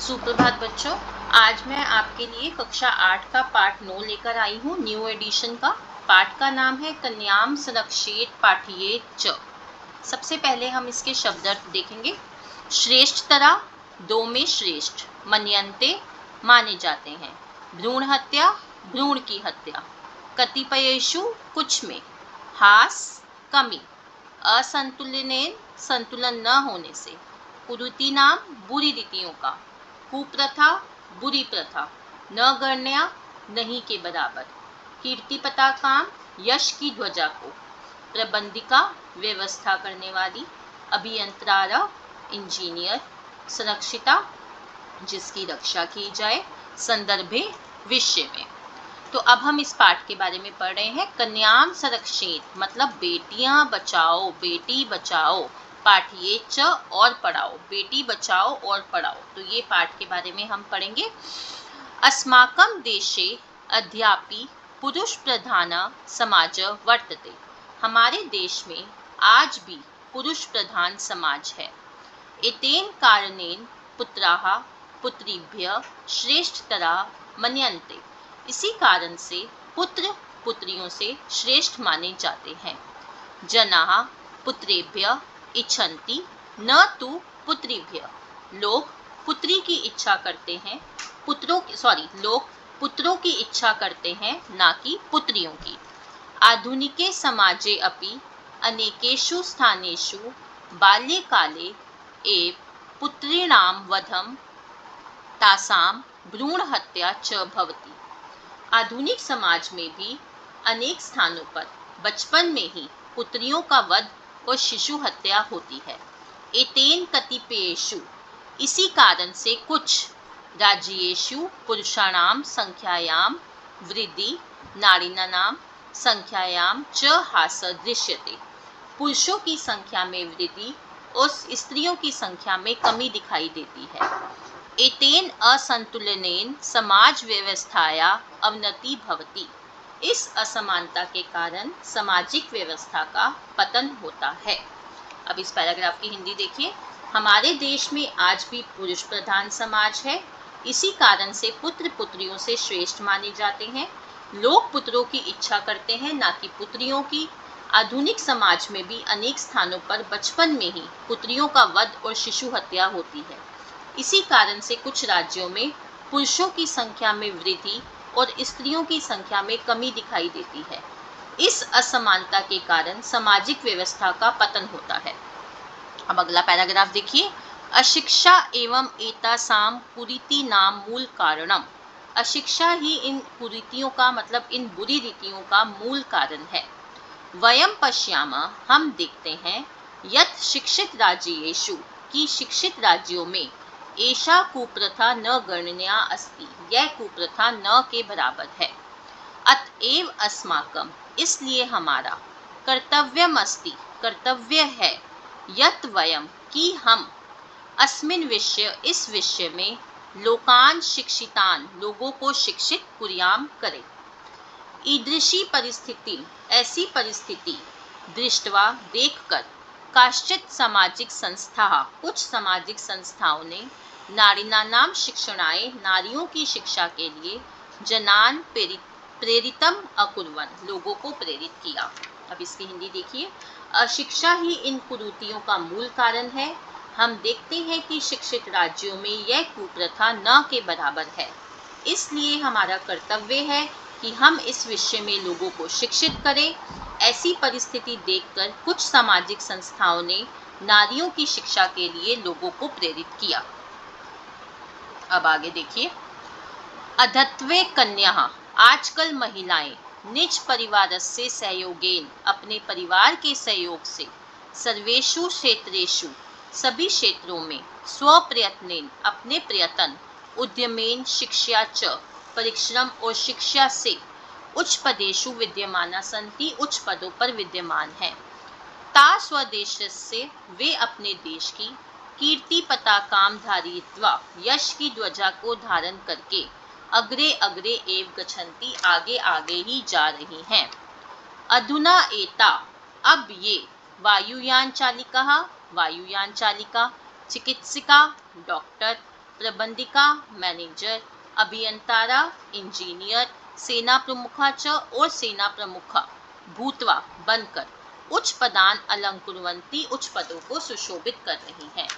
सुप्रभात बच्चों। आज मैं आपके लिए कक्षा 8 का पाठ 9 लेकर आई हूँ, न्यू एडिशन का। पाठ का नाम है कन्याम संरक्षेत पाठियेत च। सबसे पहले हम इसके शब्दार्थ देखेंगे। श्रेष्ठतरा, दो में श्रेष्ठ। मन्यन्ते, माने जाते हैं। भ्रूण हत्या, भ्रूण की हत्या। कतिपयेषु, कुछ में। हास, कमी। असंतुलनेन, संतुलन न होने से। कुरीति नाम, बुरी रीतियों का। कुप्रथा, बुरी प्रथा। न गण्या, नहीं के बराबर। कीर्ति पताकाम, यश की ध्वजा को। प्रबंधिका, व्यवस्था करने वाली। अभियंत्रारा, इंजीनियर। सुरक्षिता, जिसकी रक्षा की जाए। संदर्भे, विषय में। तो अब हम इस पाठ के बारे में पढ़ रहे हैं। कन्याम संरक्षेत मतलब बेटियां बचाओ, बेटी बचाओ। पाठियेत च, और पढ़ाओ। बेटी बचाओ और पढ़ाओ। तो ये पाठ के बारे में हम पढ़ेंगे। अस्माकं देशे अद्यापि पुरुष प्रधान समाज वर्तते। हमारे देश में आज भी पुरुष प्रधान समाज है। एतेन कारणेन पुत्राः पुत्रीभ्यः श्रेष्ठतरा मन्यन्ते। इसी कारण से पुत्र पुत्रियों से श्रेष्ठ माने जाते हैं। जनाः पुत्रेभ्यः इच्छन्ति न तु पुत्रीभ्यः। लोग पुत्री की इच्छा करते हैं, लोग पुत्रों की इच्छा करते हैं, ना कि पुत्रियों की। आधुनिके समाजे अपि अनेकेषु स्थानेषु बाल्यकाले एव पुत्रीणां वधं तासां भ्रूण हत्या च भवति। आधुनिक समाज में भी अनेक स्थानों पर बचपन में ही पुत्रियों का वध और शिशु हत्या होती है। एतेन कतिपयेषु, इसी कारण से कुछ। राज्येषु पुरुषाणां संख्यायां वृद्धि, नारीणां संख्यायां च ह्रास दृश्यते। पुरुषों की संख्या में वृद्धि और स्त्रियों की संख्या में कमी दिखाई देती है। एतेन असंतुलनेन समाज व्यवस्थाया अवनति भवति। इस असमानता के कारण सामाजिक व्यवस्था का पतन होता है। अब इस पैराग्राफ की हिंदी देखिए। हमारे देश में आज भी पुरुष प्रधान समाज है। इसी कारण से पुत्र पुत्रियों से श्रेष्ठ माने जाते हैं। लोग पुत्रों की इच्छा करते हैं, ना कि पुत्रियों की। आधुनिक समाज में भी अनेक स्थानों पर बचपन में ही पुत्रियों का वध और शिशु हत्या होती है। इसी कारण से कुछ राज्यों में पुरुषों की संख्या में वृद्धि और स्त्रियों की संख्या में कमी दिखाई देती है। इस असमानता के कारण सामाजिक व्यवस्था का पतन होता है। अब अगला पैराग्राफ देखिए। अशिक्षा एवं एतासाम कुरीति नाम मूल कारणम। अशिक्षा ही इन कुरीतियों का मतलब इन बुरी रीतियों का मूल कारण है। वयम पश्यामः, हम देखते हैं। यत् शिक्षित राज्येषु, की शिक्षित राज्यों में। एषा कुप्रथा न गणनीया अस्ति, यह कुप्रथा न के बराबर है। अतएव अस्माकं, इसलिए हमारा। कर्तव्यम अस्ति, कर्तव्य है। यत् वयम, कि हम। अस्मिन् विषय, इस विषय में। लोकान शिक्षितान, लोगों को शिक्षित कुर्याम करें। ईदृशी परिस्थिति, ऐसी परिस्थिति। दृष्टवा, देखकर। काश्चित सामाजिक संस्था, कुछ सामाजिक संस्थाओं ने। नारीणानां शिक्षणाय, नारियों की शिक्षा के लिए। जनान प्रेरितम अकुर्वन, लोगों को प्रेरित किया। अब इसकी हिंदी देखिए। अशिक्षा ही इन कुरीतियों का मूल कारण है। हम देखते हैं कि शिक्षित राज्यों में यह कुप्रथा न के बराबर है। इसलिए हमारा कर्तव्य है कि हम इस विषय में लोगों को शिक्षित करें। ऐसी परिस्थिति देखकर कुछ सामाजिक संस्थाओं ने नारियों की शिक्षा के लिए लोगों को प्रेरित किया। अब आगे देखिए। अधत्वे कन्याः, आजकल महिलाएं। निज परिवारस्य सहयोगेन, अपने परिवार के सहयोग से। सर्वेषु क्षेत्रेषु, सभी क्षेत्रों में। स्वप्रयत्नेन, अपने प्रयत्न। उद्यमेन शिक्षा च, परिश्रम और शिक्षा से। उच्च पदेषु विद्यमाना सन्ति, उच्च पदों पर विद्यमान है। ता स्वदेशस्य, वे अपने देश की। कीर्ति पताकाम धारयित्वा, यश की ध्वजा को धारण करके। अग्रे अग्रे एव गच्छन्ति, आगे आगे ही जा रही हैं। अधुना एता, अब ये। वायुयान चालिका, वायुयान चालिका। चिकित्सिका, डॉक्टर। प्रबंधिका मैनेजर, अभियंतारा इंजीनियर, सेना प्रमुखा च और सेना प्रमुखा भूतवा बनकर उच्च पदान अलंकुर्वन्ति, उच्च पदों को सुशोभित कर रही हैं।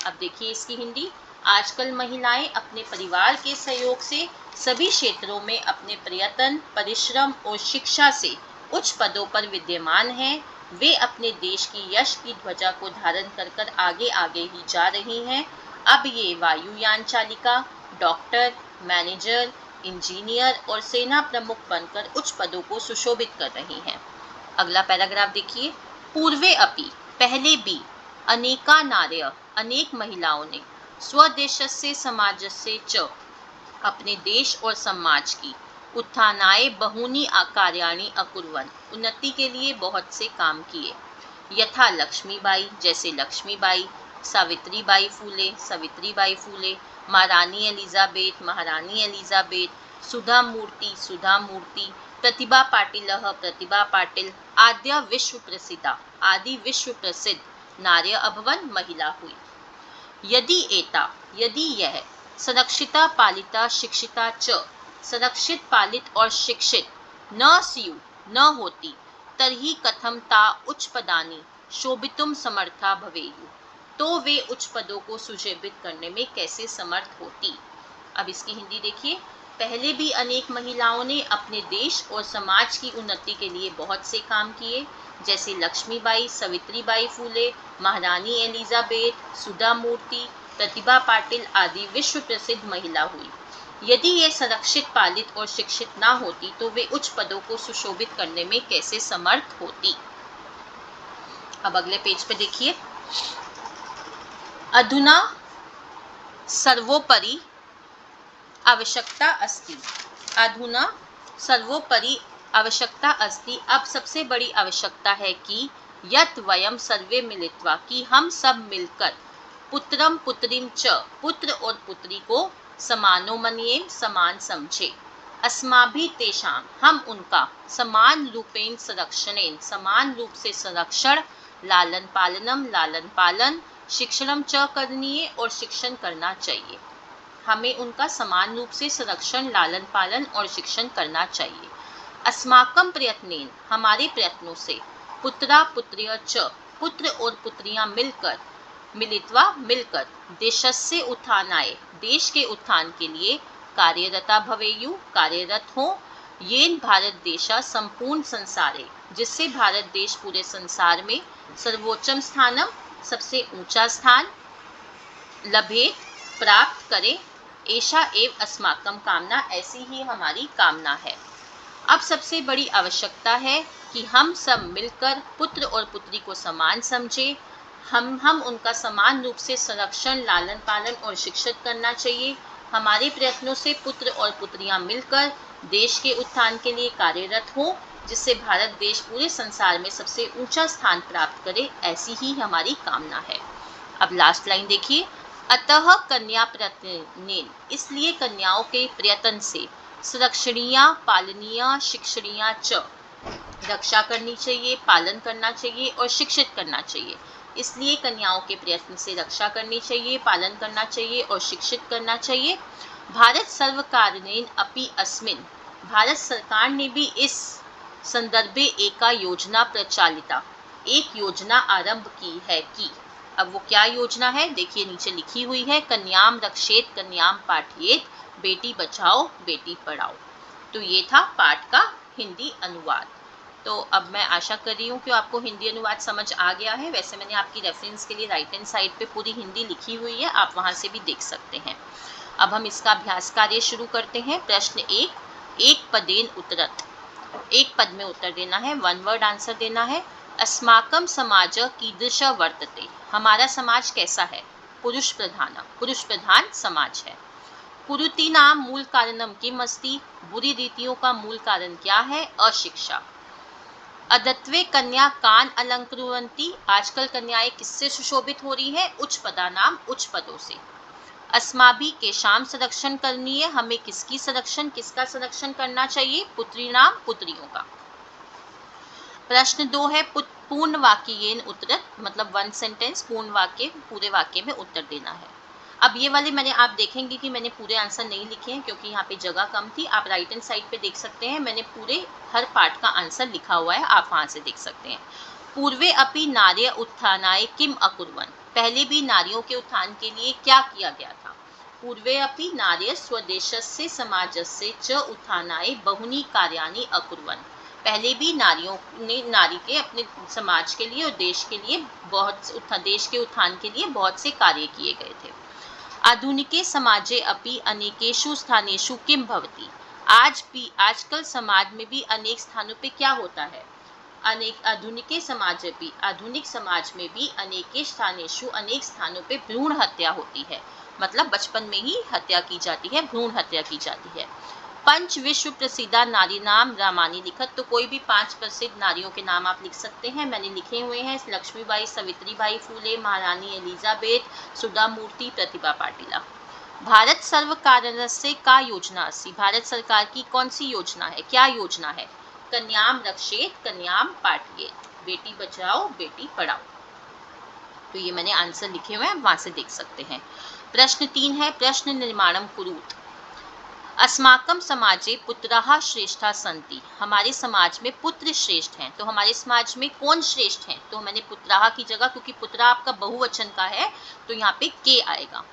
अब देखिए इसकी हिंदी। आजकल महिलाएं अपने परिवार के सहयोग से सभी क्षेत्रों में अपने प्रयत्न, परिश्रम और शिक्षा से उच्च पदों पर विद्यमान हैं। वे अपने देश की यश की ध्वजा को धारण कर कर आगे आगे ही जा रही हैं। अब ये वायुयान चालिका, डॉक्टर, मैनेजर, इंजीनियर और सेना प्रमुख बनकर उच्च पदों को सुशोभित कर रही हैं। अगला पैराग्राफ देखिए। पूर्वे अपि, पहले भी, अनेका नार्य, अनेक महिलाओं ने, स्वदेशस्य समाजस्य च, अपने देश और समाज की, उत्थानाय बहूनि कार्याणि अकुर्वन्, उन्नति के लिए बहुत से काम किए। यथा लक्ष्मीबाई, जैसे लक्ष्मीबाई, सावित्रीबाई फूले, सावित्रीबाई फूले, महारानी एलिजाबेथ, महारानी एलिजाबेथ, सुधा मूर्ति, सुधा मूर्ति, प्रतिभा पाटिलः, प्रतिभा पाटिल, आद्य विश्व प्रसिद्धा, आदि विश्व प्रसिद्ध नार्य अभवन्, महिला हुई। यदि एता, यदि यह, संरक्षिता पालिता शिक्षिता च, संरक्षित पालित और शिक्षित, न स्यु, न होती, तर्हि कथम ता उच्च पदानि शोभितुम समर्था भवेयु, तो वे उच्च पदों को सुशोभित करने में कैसे समर्थ होती। अब इसकी हिंदी देखिए। पहले भी अनेक महिलाओं ने अपने देश और समाज की उन्नति के लिए बहुत से काम किए, जैसे लक्ष्मीबाई, सावित्रीबाई फूले, महारानी एलिजाबेथ, सुधा मूर्ति, प्रतिभा पाटिल आदि विश्व प्रसिद्ध महिला हुई। यदि ये संरक्षित, पालित और शिक्षित ना होती तो वे उच्च पदों को सुशोभित करने में कैसे समर्थ होती। अब अगले पेज पे देखिए। अधुना सर्वोपरि आवश्यकता अस्ति, अधुना सर्वोपरि आवश्यकता अस्ति, अब सबसे बड़ी आवश्यकता है कि यत् वयं सर्वे मिलित्वा, कि हम सब मिलकर, पुत्रम पुत्रीम च, पुत्र और पुत्री को, समानो मन्येम, समान समझे, अस्माभि तेषाम, हम उनका, समान रूपेण संरक्षणेन, समान रूप से संरक्षण, लालन पालनम, लालन पालन, शिक्षणम च करणीय, और शिक्षण करना चाहिए। हमें उनका समान रूप से संरक्षण, लालन पालन और शिक्षण करना चाहिए। अस्माकं प्रयत्नेन, हमारे प्रयत्नों से, पुत्रा पुत्र्य च, पुत्र और पुत्रियां मिलकर, मिलित्वा मिलकर, देशस्य उत्थानाय, देश के उत्थान के लिए, कार्यरता भवेयु, कार्यरत हो, येन भारत देशा संपूर्ण संसारे, जिससे भारत देश पूरे संसार में, सर्वोच्चम स्थानम, सबसे ऊंचा स्थान, लभेत, प्राप्त करे, ऐसा एव अस्माकम कामना, ऐसी ही हमारी कामना है। अब सबसे बड़ी आवश्यकता है कि हम सब मिलकर पुत्र और पुत्री को समान समझे, हम उनका समान रूप से संरक्षण, लालन पालन और शिक्षित करना चाहिए। हमारे प्रयत्नों से पुत्र और पुत्रियां मिलकर देश के उत्थान के लिए कार्यरत हो, जिससे भारत देश पूरे संसार में सबसे ऊंचा स्थान प्राप्त करे, ऐसी ही हमारी कामना है। अब लास्ट लाइन देखिए। अतः कन्या प्रयत्नेन, इसलिए कन्याओं के प्रयत्न से, सुरक्षणीया, पालनीया, शिक्षणीया च, रक्षा करनी चाहिए, पालन करना चाहिए और शिक्षित करना चाहिए। इसलिए कन्याओं के प्रयत्न से रक्षा करनी चाहिए, पालन करना चाहिए और शिक्षित करना चाहिए। भारत सर्वकारेण अपि अस्मिन्, भारत सरकार ने भी इस संदर्भे एका योजना प्रचालिता, एक योजना आरंभ की है कि, अब वो क्या योजना है देखिए, नीचे लिखी हुई है, कन्याम रक्षेत कन्याम पाठयेत, बेटी बचाओ बेटी पढ़ाओ। तो ये था पाठ का हिंदी अनुवाद। तो अब मैं आशा कर रही हूँ कि आपको हिंदी अनुवाद समझ आ गया है। वैसे मैंने आपकी रेफरेंस के लिए राइट हैंड साइड पे पूरी हिंदी लिखी हुई है, आप वहाँ से भी देख सकते हैं। अब हम इसका अभ्यास कार्य शुरू करते हैं। प्रश्न 1, एक पदेन उत्तरत, एक पद में उत्तर देना है, वन वर्ड आंसर देना है। अस्माकं समाज कीदृश वर्तते, हमारा समाज कैसा है, पुरुष प्रधान, पुरुष प्रधान समाज है। कुरीतीनां मूल कारणम किम अस्ति, बुरी रीतियों का मूल कारण क्या है, अशिक्षा। अदत्वे कन्या कान अलंकुर्वन्ति, आजकल कन्याएं किससे सुशोभित हो रही है, उच्च पदानाम, उच्च पदों से। अस्माभि केशाम संरक्षण करनी है, हमें किसकी संरक्षण, किसका संरक्षण करना चाहिए, पुत्रीनाम, पुत्रियों का। प्रश्न 2 है पूर्ण वाक्येन उत्तरत, मतलब वन सेंटेंस, पूर्ण वाक्य, पूरे वाक्य में उत्तर देना है। अब ये वाले आप देखेंगे कि मैंने पूरे आंसर नहीं लिखे हैं क्योंकि यहाँ पे जगह कम थी। आप राइट हैंड साइड पे देख सकते हैं, मैंने पूरे हर पार्ट का आंसर लिखा हुआ है, आप वहाँ से देख सकते हैं। पूर्वे अपि नार्य उत्थानाय किम अकुर्वन्, पहले भी नारियों के उत्थान के लिए क्या किया गया था। पूर्वे अपि नार्य स्वदेशस्य समाजस्य च उत्थानाय बहुनि कार्याणि अकुर्वन्, पहले भी नारियों ने नारी के अपने समाज के लिए और देश के लिए देश के उत्थान के लिए बहुत से कार्य किए गए थे। आधुनिके समाजे अपि अनेकेषु स्थानेषु किम भवति, आजकल समाज में भी अनेक स्थानों पे क्या होता है। आधुनिक समाज में भी अनेके स्थानेषु, अनेक स्थानों पे भ्रूण हत्या होती है, मतलब बचपन में ही हत्या की जाती है, भ्रूण हत्या की जाती है। पंच विश्व प्रसिद्धा नारी नाम रामानी लिखत, तो कोई भी 5 प्रसिद्ध नारियों के नाम आप लिख सकते हैं, मैंने लिखे हुए हैं। लक्ष्मीबाई, सावित्रीबाई फूले, महारानी एलिजाबेथ, सुधा मूर्ति, प्रतिभा पाटिला। भारत सर्वकारस्य का योजना अस्ति, भारत सरकार की कौन सी योजना है, क्या योजना है। कन्याम रक्षेत कन्याम पाठयेत, बेटी बचाओ बेटी पढ़ाओ। तो ये मैंने आंसर लिखे हुए हैं, वहां से देख सकते हैं। प्रश्न 3 है, प्रश्न निर्माणम कुरुत। अस्माकं समाजे पुत्राः श्रेष्ठा सन्ति, हमारे समाज में पुत्र श्रेष्ठ हैं। तो हमारे समाज में कौन श्रेष्ठ हैं, तो मैंने पुत्राः की जगह, क्योंकि पुत्रा आपका बहुवचन का है तो यहाँ पे के आएगा।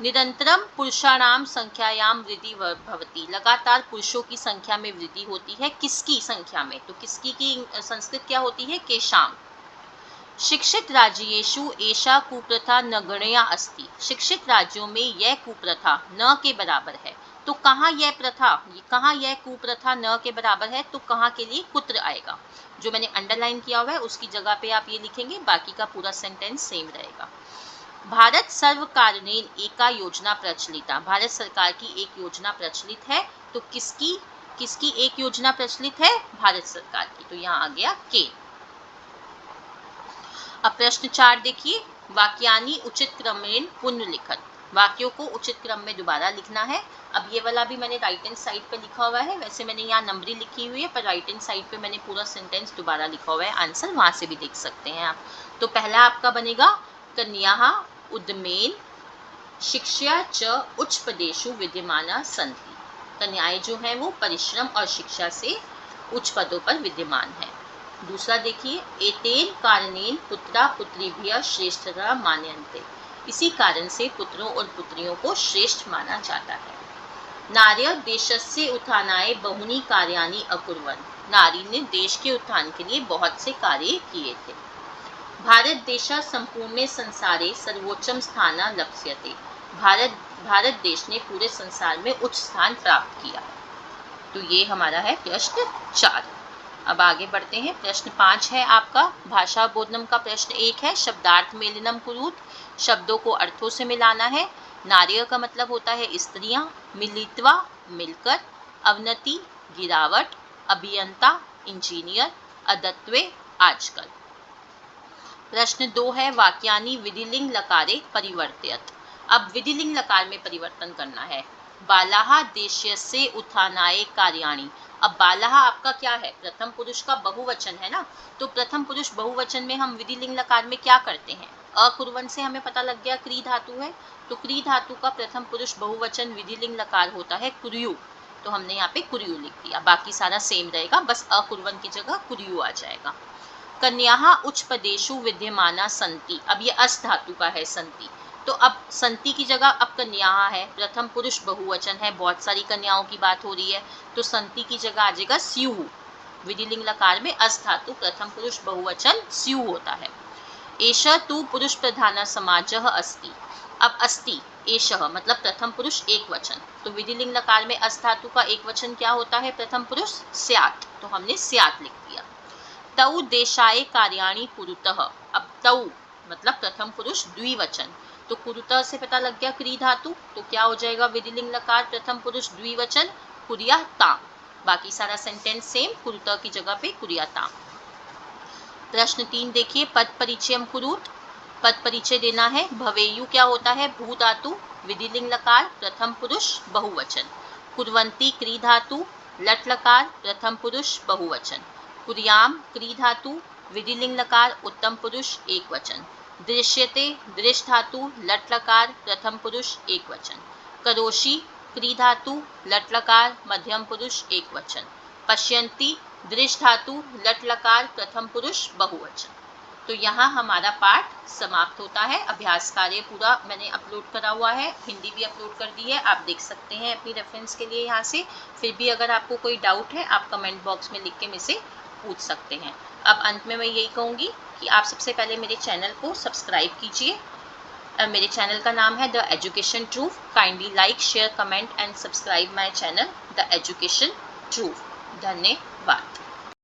निरंतरम पुरुषाणाम संख्यायाम वृद्धि भवति, लगातार पुरुषों की संख्या में वृद्धि होती है, किसकी संख्या में, तो किसकी की संस्कृत क्या होती है, केशाम। शिक्षित राज्येषु एषा कुप्रथा नगण्या अस्ति, शिक्षित राज्यों में यह कुप्रथा न के बराबर है। तो कहाँ यह प्रथा, कहाँ यह कुप्रथा न के बराबर है, तो कहाँ के लिए कुत्र आएगा। जो मैंने अंडरलाइन किया हुआ है उसकी जगह पे आप ये लिखेंगे, बाकी का पूरा सेंटेंस सेम रहेगा। भारत सर्वकारणेन एका योजना प्रचलिता, भारत सरकार की एक योजना प्रचलित है, तो किसकी एक योजना प्रचलित है, भारत सरकार की, तो यहाँ आ गया के। अब प्रश्न 4 देखिए, वाक्यानि उचित क्रमेण पुनर्लिखत, वाक्यों को उचित क्रम में दोबारा लिखना है। अब ये वाला भी मैंने राइट हैंड साइड पे लिखा हुआ है, वैसे मैंने यहाँ नंबरी लिखी हुई है, पर राइट हैंड साइड पे मैंने पूरा सेंटेंस दोबारा लिखा हुआ है, आंसर वहां से भी देख सकते हैं आप। तो पहला आपका बनेगा, कन्याः उद्यमेन शिक्षा च उच्च पदेषु विद्यमाना सन्ति, कन्याएं जो हैं वो परिश्रम और शिक्षा से उच्च पदों पर विद्यमान है। दूसरा देखिए, एतेन कारणेन पुत्रा पुत्रीभ्यः श्रेष्ठता मान्यन्ते, इसी कारण से पुत्रों और पुत्रियों को श्रेष्ठ माना जाता है। नार्य देशस्य उत्थानाय बहुनि कार्याणि अकुर्वन्, नारी ने देश के उत्थान के लिए बहुत से कार्य किए थे। भारत देशः संपूर्णे संसारे सर्वोच्चम स्थानं लप्स्यते, भारत देश ने पूरे संसार में उच्च स्थान प्राप्त किया है। तो ये हमारा है प्रश्न 4। अब आगे बढ़ते हैं, प्रश्न 5 है आपका भाषा बोधनम का। प्रश्न 1 है, शब्दार्थ मेलनम कुरुत, शब्दों को अर्थों से मिलाना है। नार्य का मतलब होता है स्त्रियां, मिलित्वा मिलकर, अवनति गिरावट, अभियंता इंजीनियर, अदत्वे आजकल। प्रश्न 2 है, वाक्यानि विधिलिंग लकारे परिवर्तयत, अब विधिलिंग लकार में परिवर्तन करना है। बालाः देशस्य उत्थानाय कार्याणि, अब बालाः आपका क्या है, प्रथम पुरुष का बहुवचन है ना, तो प्रथम पुरुष बहुवचन में हम विधिलिंग लकार में क्या करते हैं, अकुर्वन् से हमें पता लग गया क्री धातु है, तो क्री धातु का प्रथम पुरुष बहुवचन विधिलिंग लकार होता है कुर्यु, तो हमने यहाँ पे कुर्यु लिख दिया, बाकी सारा सेम रहेगा, बस अकुर्वन् की जगह कुर्यु आ जाएगा। कन्याः उच्च पदेषु विद्यमाना सन्ति, अब ये अस धातु का है सन्ति, तो अब संति की जगह अब कन्याः है, प्रथम पुरुष बहुवचन है, बहुत सारी कन्याओं की बात हो रही है, तो संति की जगह आ जाएगा स्युः, विधिलिंग लकार में अस धातु प्रथम पुरुष बहुवचन स्युः होता है। एषः तु पुरुष प्रधान समाजः अस्ति, अब अस्ति एषः मतलब प्रथम पुरुष एक वचन, तो विधिलिंग लकार में अस धातु का एक वचन क्या होता है, प्रथम पुरुष स्यात्, तो हमने स्यात् लिख दिया। तौ देशाय कार्याणि कुरुतः, अब तौ मतलब प्रथम पुरुष द्विवचन, तो कुरुतः से पता लग गया क्री धातु, तो क्या हो जाएगा विधिलिंग लकार प्रथम पुरुष द्विवचन कुर्याताम्, बाकी सारा सेंटेंस सेम, कुरुतः की जगह पे कुर्याताम्। प्रश्न 3 देखिए, पद परिचयम कुरुत, पद परिचय देना है। भवेयु क्या होता है, भू धातु विधिलिंग लकार प्रथम पुरुष बहुवचन, कुर्वन्ति क्री धातु लट लकार प्रथम पुरुष बहुवचन, कुर्याम क्री धातु विधिलिंग लकार उत्तम पुरुष एक वचन, दृश्यते दृश धातु लट लकार प्रथम पुरुष एक वचन। करोषि क्री धातु लट लकार मध्यम पुरुष एक वचन। पश्यन्ति दृश धातु लट लकार प्रथम पुरुष बहुवचन। तो यहाँ हमारा पाठ समाप्त होता है। अभ्यास कार्य पूरा मैंने अपलोड करा हुआ है, हिंदी भी अपलोड कर दी है, आप देख सकते हैं अपनी रेफरेंस के लिए यहाँ से। फिर भी अगर आपको कोई डाउट है आप कमेंट बॉक्स में लिख के मुझसे पूछ सकते हैं। अब अंत में मैं यही कहूँगी कि आप सबसे पहले मेरे चैनल को सब्सक्राइब कीजिए। मेरे चैनल का नाम है the education truth. Kindly like share comment and subscribe my channel the education truth. धन्यवाद।